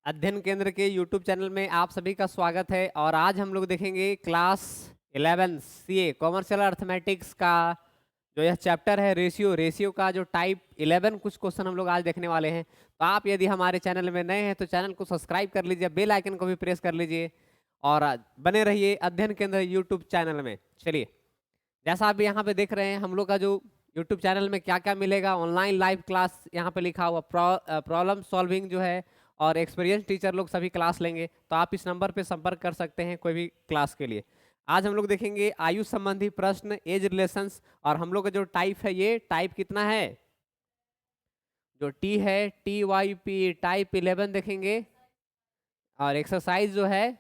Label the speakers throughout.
Speaker 1: अध्ययन केंद्र के YouTube चैनल में आप सभी का स्वागत है। और आज हम लोग देखेंगे क्लास 11 सीए कॉमर्शियल अर्थमेटिक्स का जो यह चैप्टर है रेशियो का जो टाइप 11 कुछ क्वेश्चन हम लोग आज देखने वाले हैं। तो आप यदि हमारे चैनल में नए हैं तो चैनल को सब्सक्राइब कर लीजिए, बेल आइकन को भी प्रेस कर लीजिए और बने रहिए अध्ययन केंद्र YouTube चैनल में। चलिए, जैसा आप यहाँ पे देख रहे हैं हम लोग का जो YouTube चैनल में क्या क्या मिलेगा, ऑनलाइन लाइव क्लास यहाँ पे लिखा हुआ, प्रॉब्लम सॉल्विंग जो है और एक्सपीरियंस टीचर लोग सभी क्लास लेंगे। तो आप इस नंबर पे संपर्क कर सकते हैं कोई भी क्लास के लिए। आज हम लोग देखेंगे आयु संबंधी प्रश्न, एज रिलेशंस। और हम लोग का जो टाइप है, ये टाइप कितना है, जो टी है TYP टाइप 11 देखेंगे। और एक्सरसाइज जो है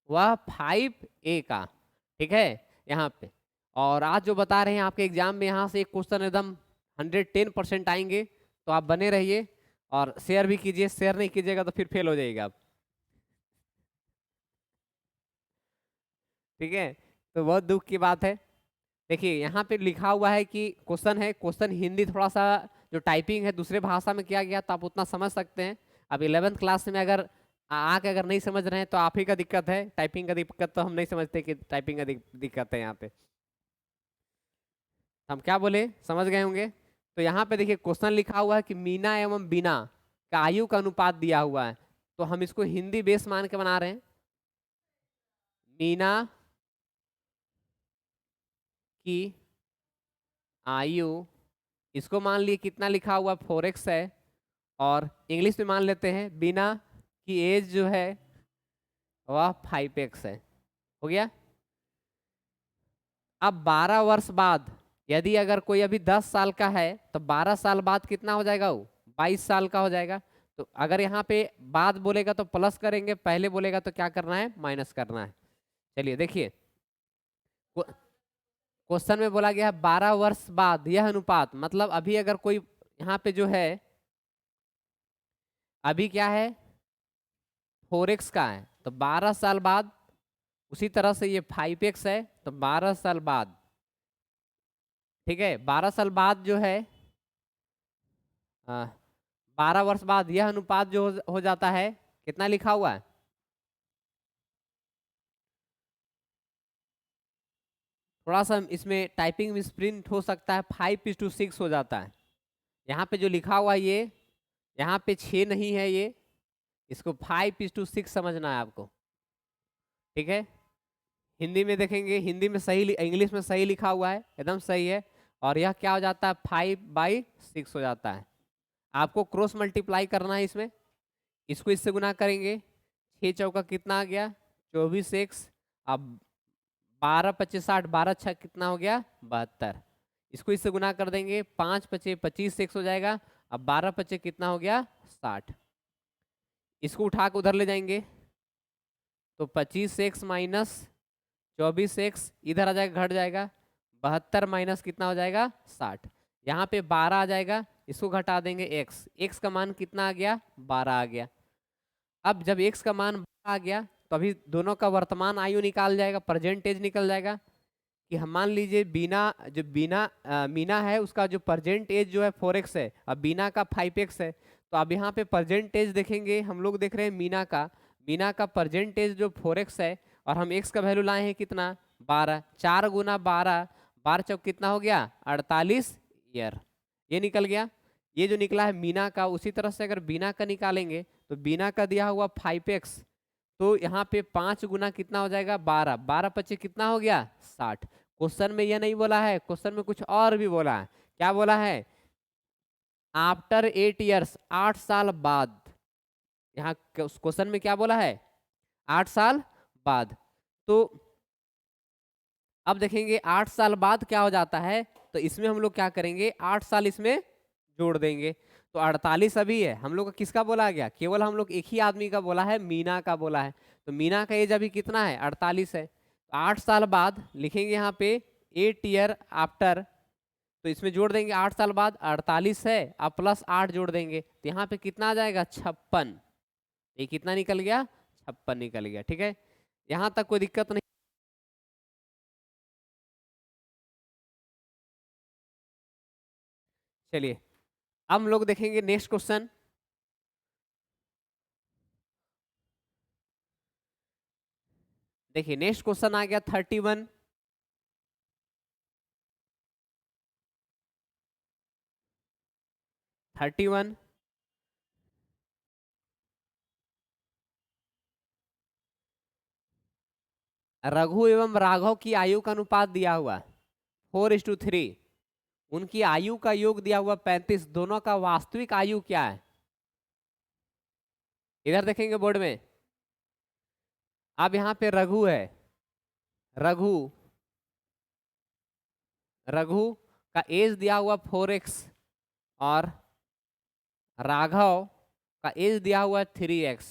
Speaker 1: वह 5A का, ठीक है यहाँ पे। और आज जो बता रहे हैं आपके एग्जाम में यहाँ से एक क्वेश्चन एकदम 110% आएंगे। तो आप बने रहिए और शेयर भी कीजिए, शेयर नहीं कीजिएगा तो फिर फेल हो जाइएगा आप, ठीक है। तो बहुत दुख की बात है। देखिए यहाँ पे लिखा हुआ है कि क्वेश्चन है, क्वेश्चन हिंदी थोड़ा सा जो टाइपिंग है दूसरे भाषा में किया गया, तो आप उतना समझ सकते हैं। अब 11th क्लास में अगर आके अगर नहीं समझ रहे हैं तो आप ही का दिक्कत है, टाइपिंग का दिक्कत तो हम नहीं समझते कि टाइपिंग का दिक्कत है यहाँ पे। हम क्या बोले, समझ गए होंगे। तो यहाँ पे देखिए क्वेश्चन लिखा हुआ है कि मीना एवं बीना का आयु का अनुपात दिया हुआ है। तो हम इसको हिंदी बेस मान के बना रहे हैं। मीना की आयु, इसको मान लिए कितना लिखा हुआ 4x है। और इंग्लिश में मान लेते हैं बीना की एज जो है वह 5x है। हो गया। अब 12 वर्ष बाद, यदि अगर कोई अभी 10 साल का है तो 12 साल बाद कितना हो जाएगा, वो 22 साल का हो जाएगा। तो अगर यहाँ पे बाद बोलेगा तो प्लस करेंगे, पहले बोलेगा तो क्या करना है, माइनस करना है। चलिए देखिए, क्वेश्चन में बोला गया है 12 वर्ष बाद यह अनुपात, मतलब अभी अगर कोई यहाँ पे जो है अभी क्या है 4x का है, तो 12 साल बाद उसी तरह से ये 5x है, तो 12 साल बाद, ठीक है। 12 साल बाद जो है 12 वर्ष बाद यह अनुपात जो हो जाता है, कितना लिखा हुआ है, थोड़ा सा इसमें टाइपिंग में स्प्रिंट हो सकता है, 5:6 हो जाता है। यहाँ पे जो लिखा हुआ है ये, यहाँ पे 6 नहीं है, ये इसको 5:6 समझना है आपको, ठीक है। हिंदी में देखेंगे, हिंदी में सही, इंग्लिश में सही लिखा हुआ है, एकदम सही है। और यह क्या हो जाता है, 5/6 हो जाता है। आपको क्रॉस मल्टीप्लाई करना है इसमें, इसको इससे गुना करेंगे, 6 चौका कितना आ गया 24x। अब 12×5 = 60, 12×6 कितना हो गया 72। इसको इससे गुना कर देंगे, 5×5 = 25x हो जाएगा। अब 12×5 कितना हो गया 60। इसको उठा के उधर ले जाएंगे तो 25x माइनस 24x इधर आ जाएगा, घट जाएगा, 72 माइनस कितना हो जाएगा 60। यहाँ पे 12 आ जाएगा, इसको घटा देंगे x का मान कितना आ गया 12 आ गया। अब जब x का मान 12 आ गया तो अभी दोनों का वर्तमान आयु निकाल जाएगा, परजेंटेज निकल जाएगा। कि हम मान लीजिए मीना है, उसका जो परजेंट एज जो है 4x है, अब बीना का 5x है। तो अब यहाँ पे परजेंटेज देखेंगे, हम लोग देख रहे हैं मीना का परजेंटेज जो 4x है, और हम x का वैल्यू लाए हैं कितना 12, 4 गुना 12, 12 चौक कितना हो गया 48 ईयर, ये निकल गया। ये जो निकला है मीना का, उसी तरह से अगर बीना का निकालेंगे तो बीना का दिया हुआ 5x, तो यहाँ पे 5 गुना कितना हो जाएगा 12, 12×5 कितना हो गया 60। क्वेश्चन में यह नहीं बोला है, क्वेश्चन में कुछ और भी बोला है। क्या बोला है, आफ्टर 8 ईयर्स, 8 साल बाद। यहाँ क्वेश्चन में क्या बोला है 8 साल बाद। तो अब देखेंगे 8 साल बाद क्या हो जाता है, तो इसमें हम लोग क्या करेंगे 8 साल इसमें जोड़ देंगे। तो 48 अभी है, हम लोग का किसका बोला गया, केवल हम लोग एक ही आदमी का बोला है, मीना का बोला है। तो मीना का एज अभी कितना है 48 है। तो 8 साल बाद लिखेंगे यहाँ पे 8 ईयर आफ्टर, तो इसमें जोड़ देंगे 8 साल बाद, 48 है, अब प्लस 8 जोड़ देंगे तो यहाँ पे कितना आ जाएगा 56। ये कितना निकल गया 56 निकल गया, ठीक है। यहाँ तक कोई दिक्कत नहीं। चलिए अब हम लोग देखेंगे नेक्स्ट क्वेश्चन। देखिए नेक्स्ट क्वेश्चन आ गया 31। रघु एवं राघव की आयु का अनुपात दिया हुआ 4:3। उनकी आयु का योग दिया हुआ 35। दोनों का वास्तविक आयु क्या है? इधर देखेंगे बोर्ड में। अब यहाँ पे रघु है, रघु रघु का एज दिया हुआ 4x और राघव का एज दिया हुआ 3x।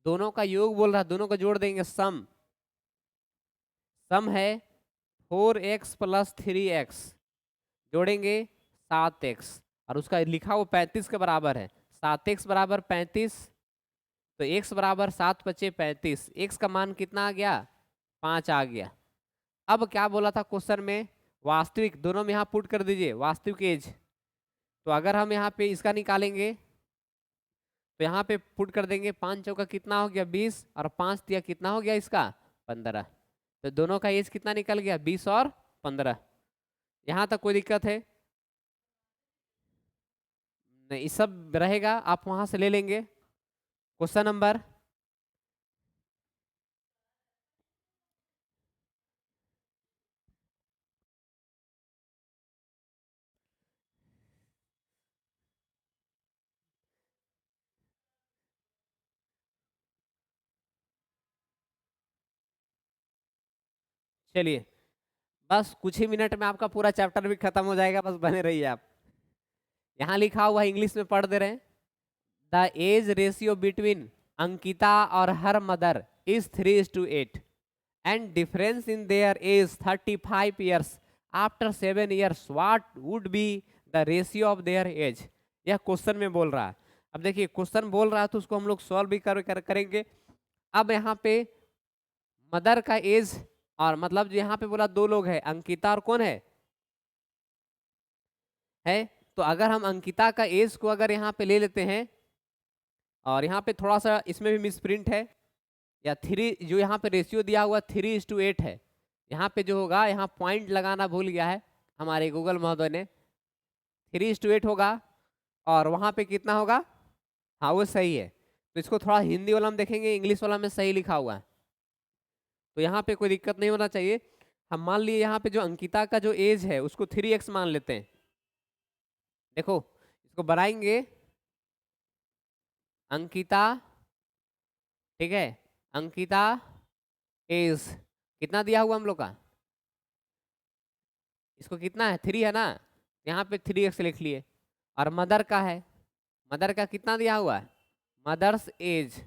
Speaker 1: दोनों का योग बोल रहा है, दोनों को जोड़ देंगे। सम है 4x + 3x, जोड़ेंगे 7x, और उसका लिखा हुआ 35 के बराबर है। 7x = 35, तो x = 7 × 5 = 35। x का मान कितना आ गया? 5 आ गया। अब क्या बोला था क्वेश्चन में? वास्तविक, दोनों में यहाँ पुट कर दीजिए वास्तविक एज। तो अगर हम यहाँ पे इसका निकालेंगे तो यहाँ पे पुट कर देंगे। 5 चौका कितना हो गया? 20, और 5 दिया कितना हो गया इसका? 15। तो दोनों का एज कितना निकल गया? 20 और 15। यहाँ तक कोई दिक्कत है? नहीं, ये सब रहेगा, आप वहां से ले लेंगे। क्वेश्चन नंबर चलिए, बस कुछ ही मिनट में आपका पूरा चैप्टर भी खत्म हो जाएगा, बस बने रहिए आप। यहाँ लिखा हुआ है, इंग्लिश में पढ़ दे रहे हैं। The age ratio between Ankita और her mother is 3:8 and difference in their age 35 years. After 7 years what would be the ratio of their age? यह क्वेश्चन में बोल रहा है। अब देखिए क्वेश्चन बोल रहा है तो उसको हम लोग सॉल्व भी करेंगे। अब यहाँ पे मदर का एज, और मतलब जो यहाँ पे बोला दो लोग है, अंकिता और कौन है। तो अगर हम अंकिता का एज को अगर यहाँ पे ले लेते हैं, और यहाँ पे थोड़ा सा इसमें भी मिसप्रिंट है, या 3 जो यहाँ पे रेशियो दिया हुआ 3:8 है। यहाँ पे जो होगा, यहाँ पॉइंट लगाना भूल गया है हमारे गूगल महोदय ने। 3:8 होगा, और वहाँ पे कितना होगा? हाँ वो सही है। तो इसको थोड़ा हिंदी वाला में देखेंगे, इंग्लिश वाला में सही लिखा हुआ है, तो यहाँ पे कोई दिक्कत नहीं होना चाहिए। हम मान लिए यहाँ पे जो अंकिता का जो एज है उसको 3x मान लेते हैं। देखो इसको बनाएंगे, अंकिता, ठीक है, अंकिता एज कितना दिया हुआ हम लोग का? इसको कितना है? 3 है ना, यहाँ पे 3x लिख लिए। और मदर का है, मदर का कितना दिया हुआ है? मदर्स एज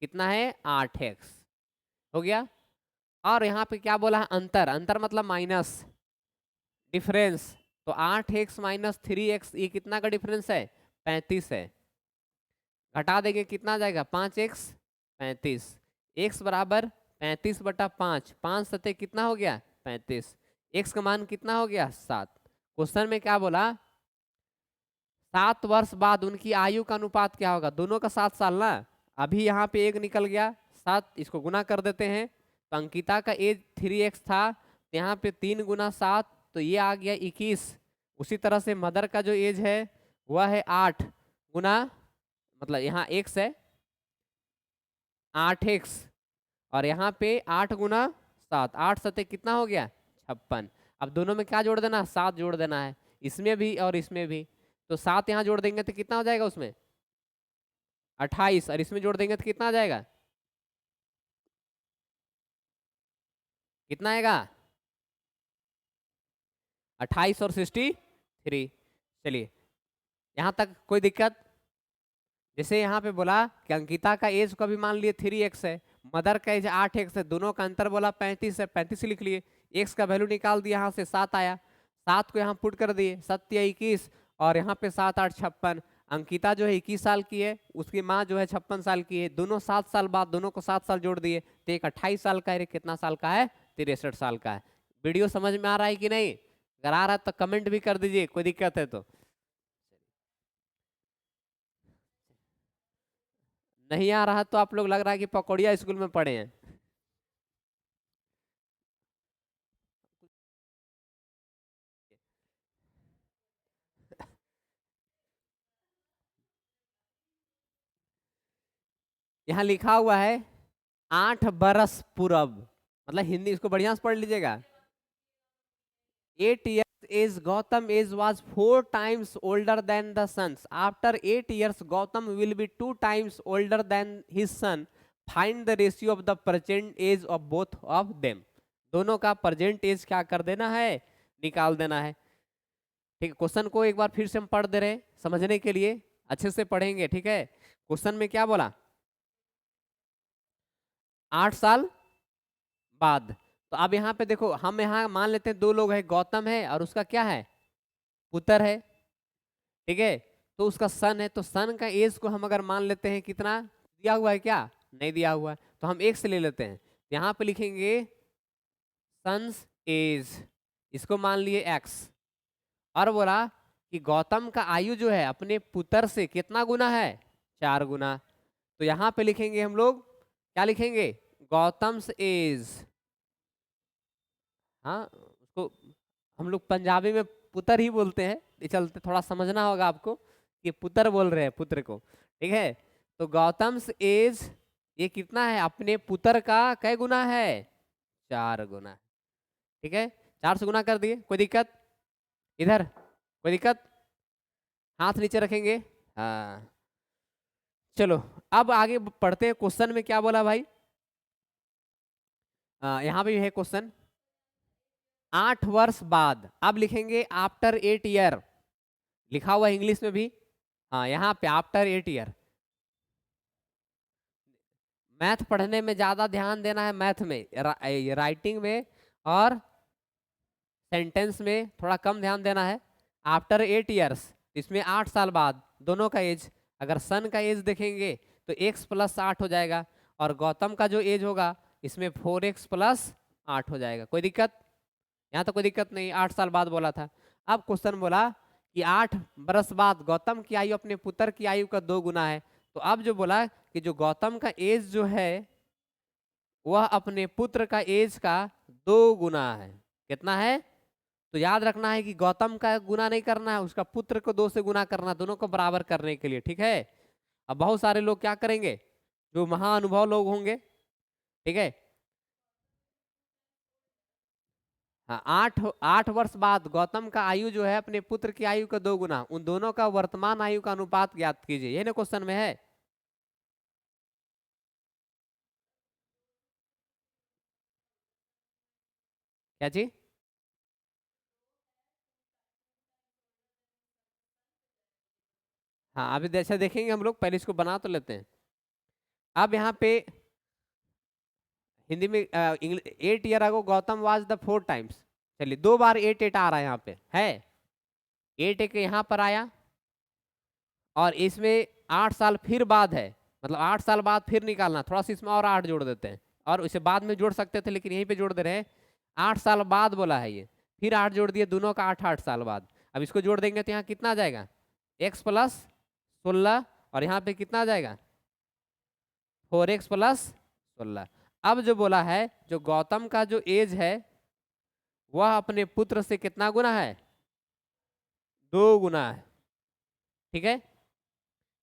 Speaker 1: कितना है? 8x हो गया। और यहाँ पे क्या बोला है? अंतर, अंतर मतलब माइनस, डिफरेंस। तो 8x - 3x, ये कितना का डिफरेंस है? 35 है। घटा देंगे कितना आ जाएगा? 5x 35। x = 35/5, 5 सतह कितना हो गया? 35। x का मान कितना हो गया? 7। क्वेश्चन में क्या बोला? 7 वर्ष बाद उनकी आयु का अनुपात क्या होगा? दोनों का 7 साल ना। अभी यहाँ पे एक निकल गया 7, इसको गुना कर देते हैं। तो अंकिता का एज 3x था, यहाँ पे 3 × 7, तो ये आ गया 21। उसी तरह से मदर का जो एज है वह है 8 गुना, मतलब यहाँ x है 8x, और यहाँ पे 8 × 7, 8 सतह कितना हो गया? 56। अब दोनों में क्या जोड़ देना? 7 जोड़ देना है, इसमें भी और इसमें भी। तो 7 यहाँ जोड़ देंगे तो कितना हो जाएगा? उसमें 28, और इसमें जोड़ देंगे तो कितना आ जाएगा? कितना आएगा? 28 और 63। चलिए यहाँ तक कोई दिक्कत? जैसे यहाँ पे बोला कि अंकिता का एज को भी मान लिए 3x है, मदर का एज 8x है, दोनों का अंतर बोला 35 है, 35 लिख लिए। x का वैल्यू निकाल दिया, यहाँ से 7 आया, 7 को यहाँ पुट कर दिए, 7 × 21, और यहाँ पे 7 8 56। अंकिता जो है 21 साल की है, उसकी माँ जो है 56 साल की है। दोनों 7 साल बाद, दोनों को 7 साल जोड़ दिए तो एक 28 साल का है, कितना साल का है? 63 साल का है। वीडियो समझ में आ रहा है कि नहीं? अगर आ रहा है तो कमेंट भी कर दीजिए, कोई दिक्कत है तो। नहीं आ रहा तो आप लोग लग रहा है कि पकौड़िया स्कूल में पढ़े हैं। यहाँ लिखा हुआ है 8 बरस पूर्व, मतलब हिंदी इसको बढ़िया से पढ़ लीजिएगा। 8 years is Gautam age was 4 times older than the sun's. After 8 years, Gautam will be 2 times older than his son. Find the ratio of the present age of both of them. दोनों का present as क्या कर देना है, निकाल देना है। ठीक है, क्वेश्चन को एक बार फिर से हम पढ़ दे रहे हैं समझने के लिए, अच्छे से पढ़ेंगे। ठीक है, क्वेश्चन में क्या बोला, 8 साल बाद। तो अब यहाँ पे देखो, हम यहाँ मान लेते हैं 2 लोग हैं, गौतम है और उसका क्या है, पुत्र है। ठीक है, तो उसका सन है, तो सन का एज को हम अगर मान लेते हैं कितना दिया हुआ है, क्या नहीं दिया हुआ है, तो हम एक्स ले लेते हैं। यहाँ पे लिखेंगे सन्स एज, इसको मान लिए एक्स, और बोला कि गौतम का आयु जो है अपने पुत्र से कितना गुना है, 4 गुना। तो यहाँ पे लिखेंगे हम लोग, क्या लिखेंगे, गौतम्स एज। हाँ, उसको हम लोग पंजाबी में पुत्र ही बोलते हैं, ये चलते थोड़ा समझना होगा आपको कि पुत्र बोल रहे हैं पुत्र को। ठीक है, तो गौतम्स एज ये कितना है, अपने पुत्र का कै गुना है, 4 गुना। ठीक है, 4 से गुना कर दिए, कोई दिक्कत इधर, कोई दिक्कत, हाथ नीचे रखेंगे। हाँ, चलो अब आगे पढ़ते हैं। क्वेश्चन में क्या बोला भाई, यहाँ पे है क्वेश्चन, 8 वर्ष बाद। अब लिखेंगे आफ्टर 8 ईयर, लिखा हुआ इंग्लिश में भी। हाँ, यहाँ पे आफ्टर 8 ईयर। मैथ पढ़ने में ज्यादा ध्यान देना है, मैथ में, राइटिंग में और सेंटेंस में थोड़ा कम ध्यान देना है। आफ्टर 8 ईयर्स, इसमें 8 साल बाद, दोनों का एज, अगर सन का एज देखेंगे तो x + 8 हो जाएगा, और गौतम का जो एज होगा इसमें 4x + 8 हो जाएगा। कोई दिक्कत, यहाँ तो कोई दिक्कत नहीं, 8 साल बाद बोला था। अब क्वेश्चन बोला कि 8 बरस बाद गौतम की आयु अपने पुत्र की आयु का 2 गुना है। तो अब जो बोला कि जो गौतम का एज जो है वह अपने पुत्र का एज का 2 गुना है। कितना है, तो याद रखना है कि गौतम का गुना नहीं करना है, उसका पुत्र को 2 से गुना करना, दोनों को बराबर करने के लिए। ठीक है, अब बहुत सारे लोग क्या करेंगे, जो महाअनुभव लोग होंगे, ठीक है, हाँ, 8 वर्ष बाद गौतम का आयु जो है अपने पुत्र की आयु का 2 गुना, उन दोनों का वर्तमान आयु का अनुपात ज्ञात कीजिए, ये ना क्वेश्चन में है। क्या जी, हाँ, अभी जैसे देखेंगे हम लोग, पहले इसको बना तो लेते हैं। अब यहाँ पे हिंदी में 8 year ago Gautam was the 4 times, चलिए 2 बार 8 आ रहा है, यहाँ पे है 8 एक यहाँ पर आया, और इसमें 8 साल फिर बाद है, मतलब 8 साल बाद फिर निकालना, थोड़ा सा इसमें और 8 जोड़ देते हैं, और इसे बाद में जोड़ सकते थे लेकिन यहीं पे जोड़ दे रहे हैं। 8 साल बाद बोला है ये, फिर 8 जोड़ दिए, दोनों का 8 साल बाद। अब इसको जोड़ देंगे तो यहाँ कितना आ जाएगा, x + 16, और यहाँ पे कितना आ जाएगा, 4x + 16। अब जो बोला है जो गौतम का जो एज है वह अपने पुत्र से कितना गुना है, 2 गुना है। ठीक है,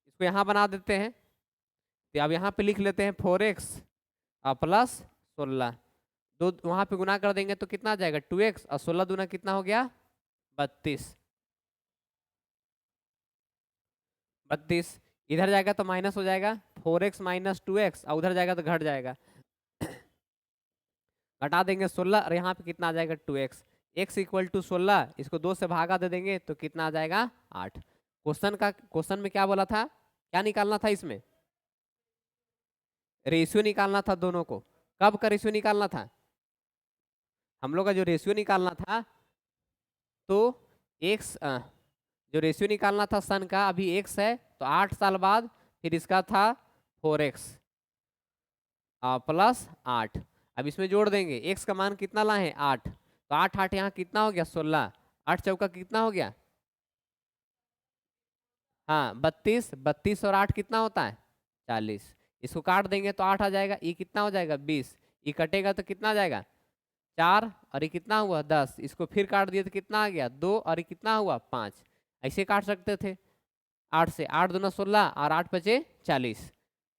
Speaker 1: इसको यहाँ बना देते हैं, तो अब यहाँ पे लिख लेते हैं 4x + 16, 2 वहाँ पे गुना कर देंगे तो कितना आ जाएगा, 2x, और 16 दूना कितना हो गया, 32। 32 इधर जाएगा तो माइनस हो जाएगा, 4x - 2x, और उधर जाएगा तो घट जाएगा, घटा देंगे 16, और यहाँ पे कितना आ जाएगा, 2x। x = 16, इसको 2 से भागा दे देंगे तो कितना आ जाएगा, 8। क्वेश्चन में क्या बोला था, क्या निकालना था, इसमें रेशियो निकालना था दोनों को। कब का रेशियो निकालना था, हम लोग का जो रेशियो निकालना था, तो x जो रेशियो निकालना था सन का, अभी x है तो 8 साल बाद फिर इसका था 4x + 8। अब इसमें जोड़ देंगे, x का मान कितना लाए, 8, तो 8 8 यहाँ कितना हो गया, 16, 8 चौका कितना हो गया, हाँ 32, 32 और 8 कितना होता है, 40। इसको काट देंगे तो 8 आ जाएगा, ये कितना हो जाएगा, 20, ये कटेगा तो कितना आ जाएगा, 4, और ये कितना हुआ, 10। इसको फिर काट दिया तो कितना आ गया, 2, और ये कितना हुआ, 5। ऐसे काट सकते थे, 8 से, 8 दूना 16 और 8 बचे 40।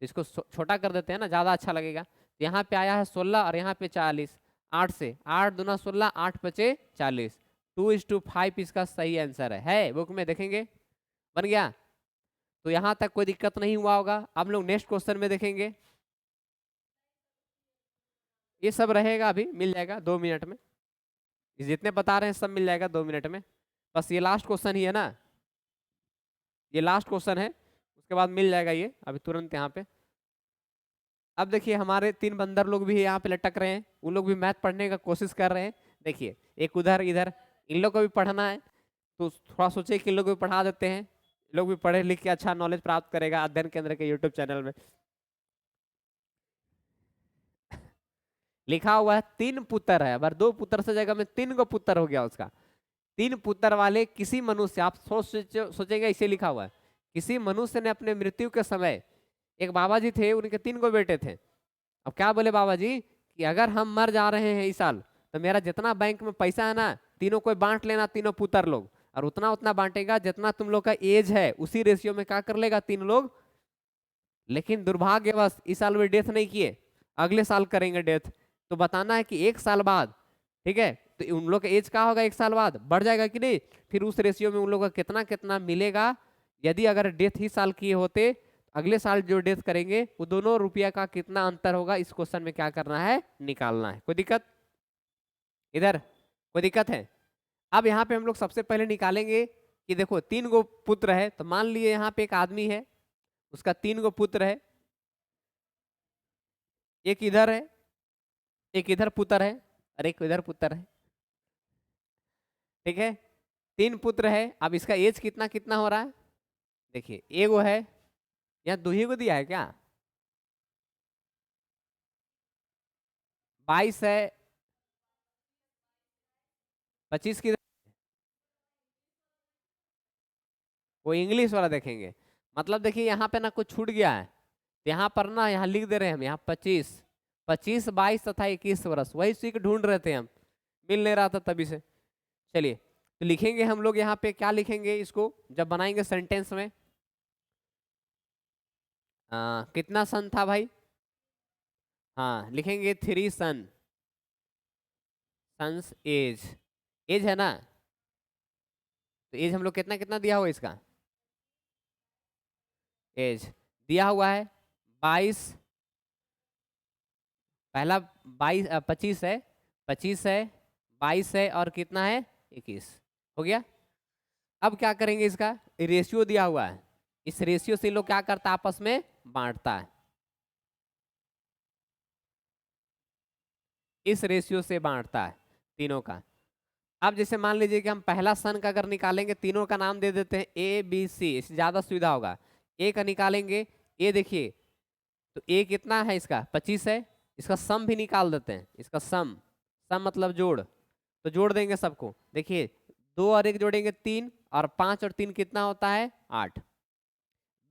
Speaker 1: तो इसको छोटा कर देते हैं ना, ज़्यादा अच्छा लगेगा। तो यहाँ पे आया है 16 और यहाँ पे 40, 8 से 8 दूना 16, 8 पचे 40, 2:5 इसका सही आंसर है बुक में देखेंगे, बन गया। तो यहाँ तक कोई दिक्कत नहीं हुआ होगा। अब लोग नेक्स्ट क्वेश्चन में देखेंगे, ये सब रहेगा, अभी मिल जाएगा 2 मिनट में, जितने बता रहे हैं सब मिल जाएगा 2 मिनट में। बस ये लास्ट क्वेश्चन ही है ना, ये लास्ट क्वेश्चन है, उसके बाद मिल जाएगा ये अभी तुरंत यहाँ पे। अब देखिए हमारे 3 बंदर लोग भी यहाँ पे लटक रहे हैं, उन लोग भी मैथ पढ़ने का कोशिश कर रहे हैं। देखिए एक उधर इधर, इन लोग को भी पढ़ना है, तो थोड़ा सोचे कि इन लोग को भी पढ़ा देते हैं, इन लोग भी पढ़े लिख के अच्छा नॉलेज प्राप्त करेगा अध्ययन केंद्र के यूट्यूब चैनल में। लिखा हुआ है 3 पुत्र है, अगर 2 पुत्र से जगह में 3 को पुत्र हो गया उसका। 3 पुत्र वाले किसी मनुष्य, आप सोचेंगे इसे लिखा हुआ है, किसी मनुष्य ने अपने मृत्यु के समय, एक बाबा जी थे, उनके 3 को बेटे थे। अब क्या बोले बाबा जी कि अगर हम मर जा रहे हैं इस साल, तो मेरा जितना बैंक में पैसा है ना, तीनों को बांट लेना, तीनों पुत्र लोग, और उतना उतना बांटेगा जितना तुम लोग का एज है, उसी रेशियो में क्या कर लेगा 3 लोग। लेकिन दुर्भाग्यवश इस साल वे डेथ नहीं किए, अगले साल करेंगे डेथ। तो बताना है कि 1 साल बाद, ठीक है, तो उन लोग का एज क्या होगा 1 साल बाद, बढ़ जाएगा कि नहीं, फिर उस रेशियो में उन लोग का कितना कितना मिलेगा। यदि अगर डेथ ही साल किए होते, अगले साल जो डेथ करेंगे वो दोनों रुपया का कितना अंतर होगा, इस क्वेश्चन में क्या करना है, निकालना है। कोई दिक्कत इधर, कोई दिक्कत है? अब यहाँ पे हम लोग सबसे पहले निकालेंगे कि देखो 3 गो पुत्र है, तो मान लिए यहाँ पे एक आदमी है, उसका 3 गो पुत्र है, एक इधर है, एक इधर पुत्र है, और एक इधर पुत्र है, ठीक है, 3 पुत्र है। अब इसका एज कितना कितना हो रहा है, देखिए एगो है, यहाँ 2 ही को दिया है क्या, 22 है, 25 की, वो इंग्लिश वाला देखेंगे। मतलब देखिए यहाँ पे ना कुछ छूट गया है, तो यहाँ पर ना, यहाँ लिख दे रहे हैं हम, यहाँ 25, 25, 22 तथा 21 वर्ष, वही सीख ढूंढ रहे थे हम, मिल नहीं रहा था तभी से। चलिए तो लिखेंगे हम लोग यहाँ पे, क्या लिखेंगे इसको जब बनाएंगे सेंटेंस में, कितना सन था भाई, हाँ लिखेंगे 3 सन, सन्स एज, एज है ना, तो एज हम लोग कितना कितना दिया हुआ इसका, एज दिया हुआ है 22, पहला 22, 25 है, 25 है, 22 है, और कितना है 21, हो गया। अब क्या करेंगे, इसका रेशियो दिया हुआ है, इस रेशियो से लोग क्या करता है, आपस में बांटता है, इस रेशियो से बांटता है तीनों का। अब जैसे मान लीजिए कि हम पहला सन का अगर निकालेंगे, तीनों का नाम दे देते हैं ए बी सी, इससे ज्यादा सुविधा होगा। ए का निकालेंगे, ए देखिए, तो ए कितना है इसका 25 है, इसका सम भी निकाल देते हैं, इसका सम, सम मतलब जोड़, तो जोड़ देंगे सबको, देखिए 2 और 1 जोड़ेंगे 3, और 5 और 3 कितना होता है 8,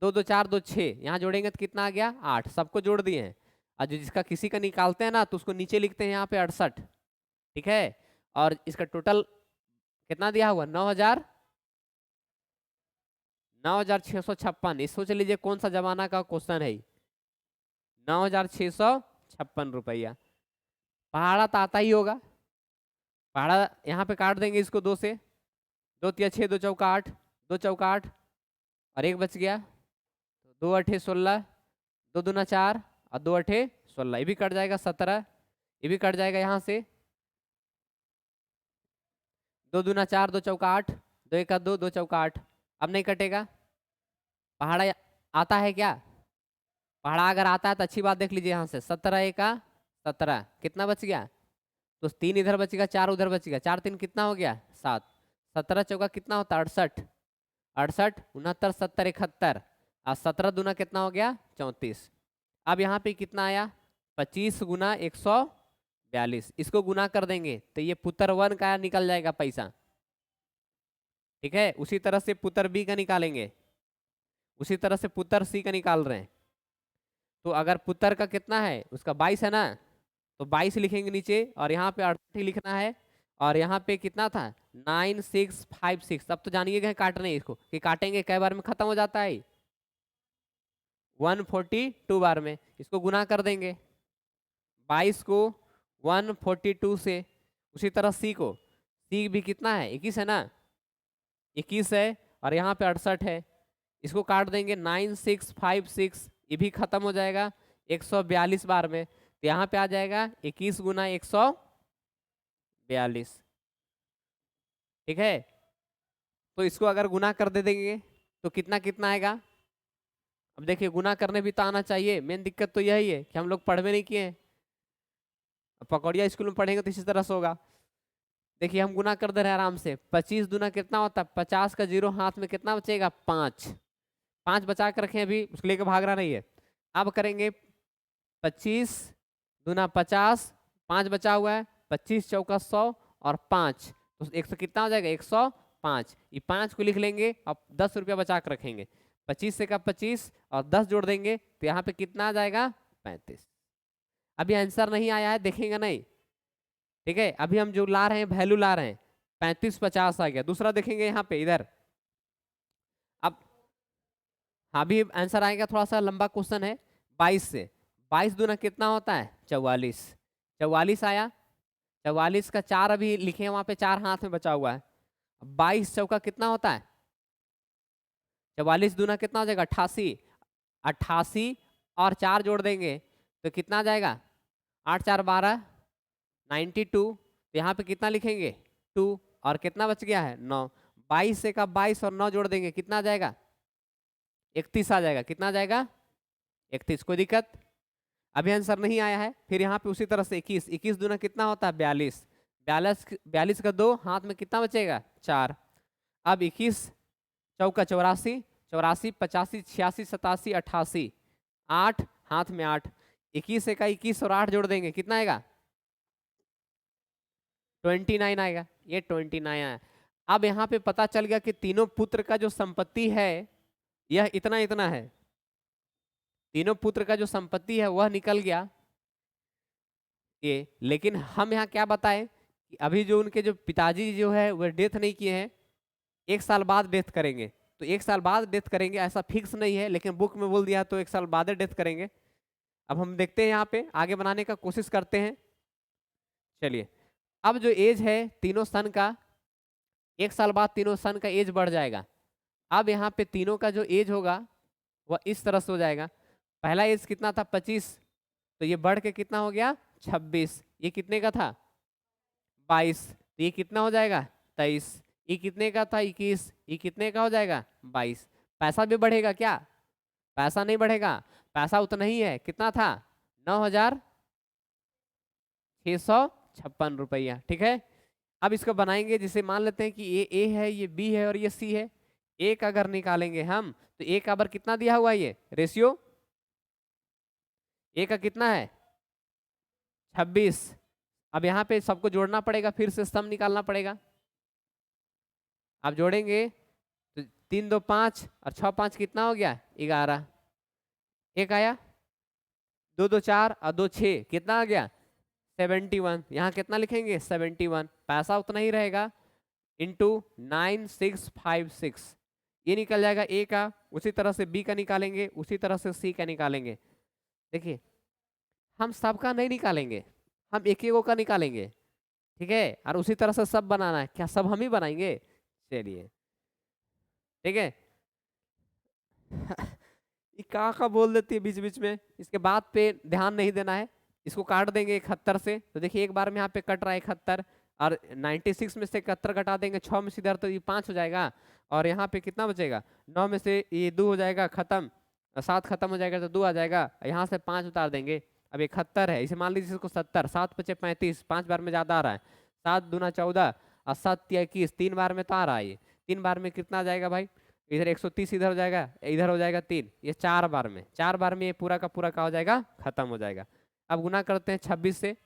Speaker 1: 2 2 4 2 6, यहाँ जोड़ेंगे तो कितना आ गया 8, सबको जोड़ दिए हैं। और जिसका किसी का निकालते हैं ना, तो उसको नीचे लिखते हैं यहाँ पे 68, ठीक है। और इसका टोटल कितना दिया हुआ 9,000, 9,656, इस सोच लीजिए कौन सा जमाना का क्वेश्चन है, 9,656 रुपया। पहाड़ा तो आता ही होगा, पहाड़ा यहाँ पे काट देंगे इसको 2 से, 2 तिया 6, 2 चौका 8, 2 चौका 8, और 1 बच गया, 2 अठे 16, 2 दूना 4, और 2 अठे 16, ये भी कट जाएगा 17, ये भी कट जाएगा यहाँ से, 2 दूना 4, 2 चौका 8, 2 एका 2, 2 चौका 8, अब नहीं कटेगा। पहाड़ा आता है क्या, पहाड़ा अगर आता है तो अच्छी बात, देख लीजिए यहाँ से 17 एका 17, कितना बच गया, तो 3 इधर बचेगा, 4 उधर बचेगा, 4 3 कितना हो गया 7, 17 चौका कितना होता है 68, 68 69 70 71, और 17 दूना कितना हो गया 34। अब यहाँ पे कितना आया 25 गुना 142, इसको गुना कर देंगे तो ये पुत्र 1 का निकल जाएगा पैसा, ठीक है। उसी तरह से पुत्र बी का निकालेंगे, उसी तरह से पुत्र सी का निकाल रहे हैं। तो अगर पुत्र का कितना है, उसका 22 है ना, तो 22 लिखेंगे नीचे, और यहाँ पे 38 लिखना है, और यहाँ पे कितना था 9656। अब तो जानिएगा काटने इसको, कि काटेंगे कई बार में खत्म हो जाता है, 142 बार में। इसको गुना कर देंगे 22 को 142 से। उसी तरह सी को, सी भी कितना है 21 है ना, 21 है और यहाँ पे 68 है। इसको काट देंगे 9656, ये भी खत्म हो जाएगा 142 बार में। तो यहाँ पे आ जाएगा 21 गुना 142, ठीक है। तो इसको अगर गुना कर दे देंगे तो कितना कितना आएगा। अब देखिए गुना करने भी तो आना चाहिए, मेन दिक्कत तो यही है कि हम लोग पढ़ में नहीं किए हैं। पकौड़िया स्कूल में पढ़ेंगे तो इसी तरह से होगा। देखिए हम गुना कर दे रहे हैं आराम से। 25 दूना कितना होता है, 50 का जीरो हाथ में कितना बचेगा 5, 5 बचा कर रखें, अभी उसको लेकर भाग रहा नहीं है। अब करेंगे 25 दूना 50, 5 बचा हुआ है, 25 चौका 100 और 5 तो 100 कितना हो जाएगा 105। ये 5 को लिख लेंगे और 10 रुपया बचा कर रखेंगे। 25 से का 25 और 10 जोड़ देंगे तो यहाँ पे कितना आ जाएगा 35। अभी आंसर नहीं आया है, देखेंगे नहीं, ठीक है। अभी हम जो ला रहे हैं वैल्यू ला रहे हैं 35 50 आ गया। दूसरा देखेंगे यहाँ पे इधर। अब अभी आंसर आएगा, थोड़ा सा लंबा क्वेश्चन है। 22 से 22 दूना कितना होता है 44, 44 आया। 44 का 4 अभी लिखे हैं वहां पे, 4 हाथ में बचा हुआ है। 22 चौका कितना होता है 44 दूना कितना हो जाएगा 88, 88 और 4 जोड़ देंगे तो कितना आ जाएगा 8 4 12 92। तो यहाँ पे कितना लिखेंगे 2 और कितना बच गया है 9। 22 से का 22 और 9 जोड़ देंगे कितना आ जाएगा 31 आ जाएगा। कितना आ जाएगा 31। कोई दिक्कत। अभी आंसर नहीं आया है। फिर यहाँ पे उसी तरह से 21, 21 दूना कितना होता है 42, 42 का 2 हाथ में कितना बचेगा 4। अब 21 चौका 84, 84 85 86 87 88, 8 हाथ में 8। 21 से का 21 और 8 जोड़ देंगे कितना आएगा 29 आएगा। ये 29 आया। अब यहाँ पे पता चल गया कि तीनों पुत्र का जो संपत्ति है यह इतना इतना है। तीनों पुत्र का जो संपत्ति है वह निकल गया ये। लेकिन हम यहाँ क्या बताएं कि अभी जो उनके जो पिताजी जो है वह डेथ नहीं किए हैं, 1 साल बाद डेथ करेंगे। तो 1 साल बाद डेथ करेंगे ऐसा फिक्स नहीं है, लेकिन बुक में बोल दिया तो 1 साल बाद डेथ करेंगे। अब हम देखते हैं यहाँ पे आगे बनाने का कोशिश करते हैं। चलिए अब जो एज है तीनों सन का, 1 साल बाद तीनों सन का एज बढ़ जाएगा। अब यहाँ पे तीनों का जो एज होगा वह इस तरह से हो जाएगा। पहला एज कितना था 25, तो ये बढ़ के कितना हो गया 26। ये कितने का था 22, तो ये कितना हो जाएगा 23। ये कितने का था 21, ये कितने का हो जाएगा 22। पैसा भी बढ़ेगा क्या, पैसा नहीं बढ़ेगा, पैसा उतना ही है। कितना था 9,656 रुपया, ठीक है। अब इसको बनाएंगे, जिसे मान लेते हैं कि ये ए है, ये बी है और ये सी है। ए का अगर निकालेंगे हम तो ए का अगर कितना दिया हुआ है ये रेशियो, ए का कितना है 26। अब यहाँ पे सबको जोड़ना पड़ेगा, फिर से सम निकालना पड़ेगा। अब जोड़ेंगे तो 3 2 5 और 6 5 कितना हो गया 11। एक आया 2 2 4 और 2 6 कितना आ गया 71। यहाँ कितना लिखेंगे 71। पैसा उतना ही रहेगा इंटू 9656, ये निकल जाएगा ए का। उसी तरह से बी का निकालेंगे, उसी तरह से सी का निकालेंगे। देखिए हम सबका नहीं निकालेंगे, हम एक एक का निकालेंगे, ठीक है। और उसी तरह से सब बनाना है। क्या सब हम ही बनाएंगे, चलिए ठीक है। ये का बोल देती है बीच बीच में, इसके बाद पे ध्यान नहीं देना है। इसको काट देंगे 71 से, तो देखिए एक बार में यहाँ पे कट रहा है 71 और 96 में से 71 घटा देंगे 6 में से इधर, तो ये 5 हो जाएगा। और यहाँ पे कितना बचेगा 9 में से ये 2 हो जाएगा खत्म, 7 खत्म हो जाएगा तो 2 आ जाएगा। यहाँ से 5 उतार देंगे। अब 71 है, इसे मान लीजिए इसको 70, 7 बचे 35, 5 बार में ज़्यादा आ रहा है। 7 दूना 14 और 7 या 21, 3 बार में तो आ रहा है ये। 3 बार में कितना आ जाएगा भाई, इधर 130 इधर हो जाएगा, इधर हो जाएगा 3, ये 4 बार में, 4 बार में ये पूरा का पूरा क्या हो जाएगा खत्म हो जाएगा। अब गुना करते हैं 26 से,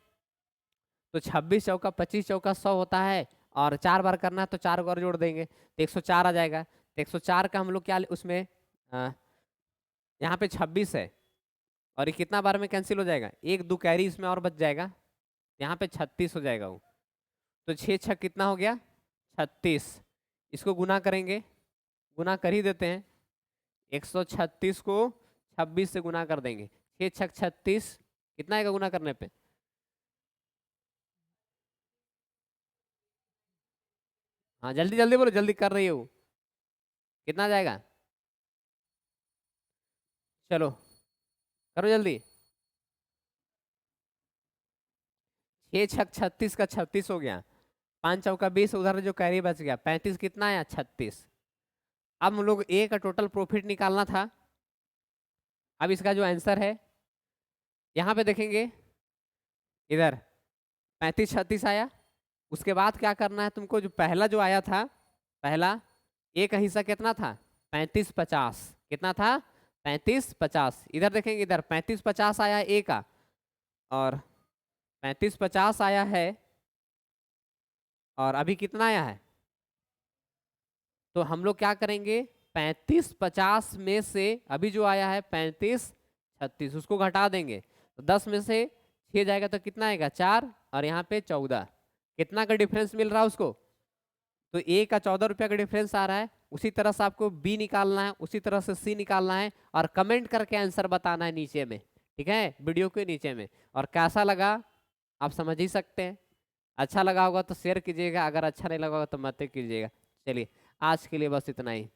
Speaker 1: तो 26 चौका 25 चौका 100 होता है और 4 बार करना है तो 4 और जोड़ देंगे तो 104 आ जाएगा। तो 104 का हम लोग क्या उसमें यहाँ पे 26 है और ये कितना बार में कैंसिल हो जाएगा, 1 2 कैरी इसमें और बच जाएगा, यहाँ पे 36 हो जाएगा वो। तो 6 6 कितना हो गया 36। इसको गुना करेंगे, गुना कर ही देते हैं। 136 को 26 से गुना कर देंगे। 6 छक 36, कितना आएगा गुना करने पे? हाँ जल्दी जल्दी बोलो, जल्दी कर रही हो। कितना जाएगा? चलो करो जल्दी। 6 छक 36 का 36 हो गया, 5 चौका 20, उधर जो कैरी बच गया 35, कितना आया? 36। अब हम लोग ए का टोटल प्रॉफिट निकालना था। अब इसका जो आंसर है यहाँ पे देखेंगे, इधर 35 36 आया। उसके बाद क्या करना है तुमको, जो पहला जो आया था, पहला ए का हिस्सा कितना था? 35 50। कितना था? 35 50। इधर देखेंगे, इधर 35 50 आया ए का, और 35 50 आया है, और अभी कितना आया है? तो हम लोग क्या करेंगे, 35 50 में से अभी जो आया है 35 36, उसको घटा देंगे। तो 10 में से 6 जाएगा तो कितना आएगा? 4, और यहाँ पे 14। कितना का डिफरेंस मिल रहा है उसको? तो ए का 14 रुपया का डिफरेंस आ रहा है। उसी तरह से आपको बी निकालना है, उसी तरह से सी निकालना है, और कमेंट करके आंसर बताना है नीचे में, ठीक है, वीडियो के नीचे में। और कैसा लगा आप समझ ही सकते हैं। अच्छा लगा होगा तो शेयर कीजिएगा, अगर अच्छा नहीं लगा होगा तो मत कीजिएगा। चलिए आज के लिए बस इतना ही।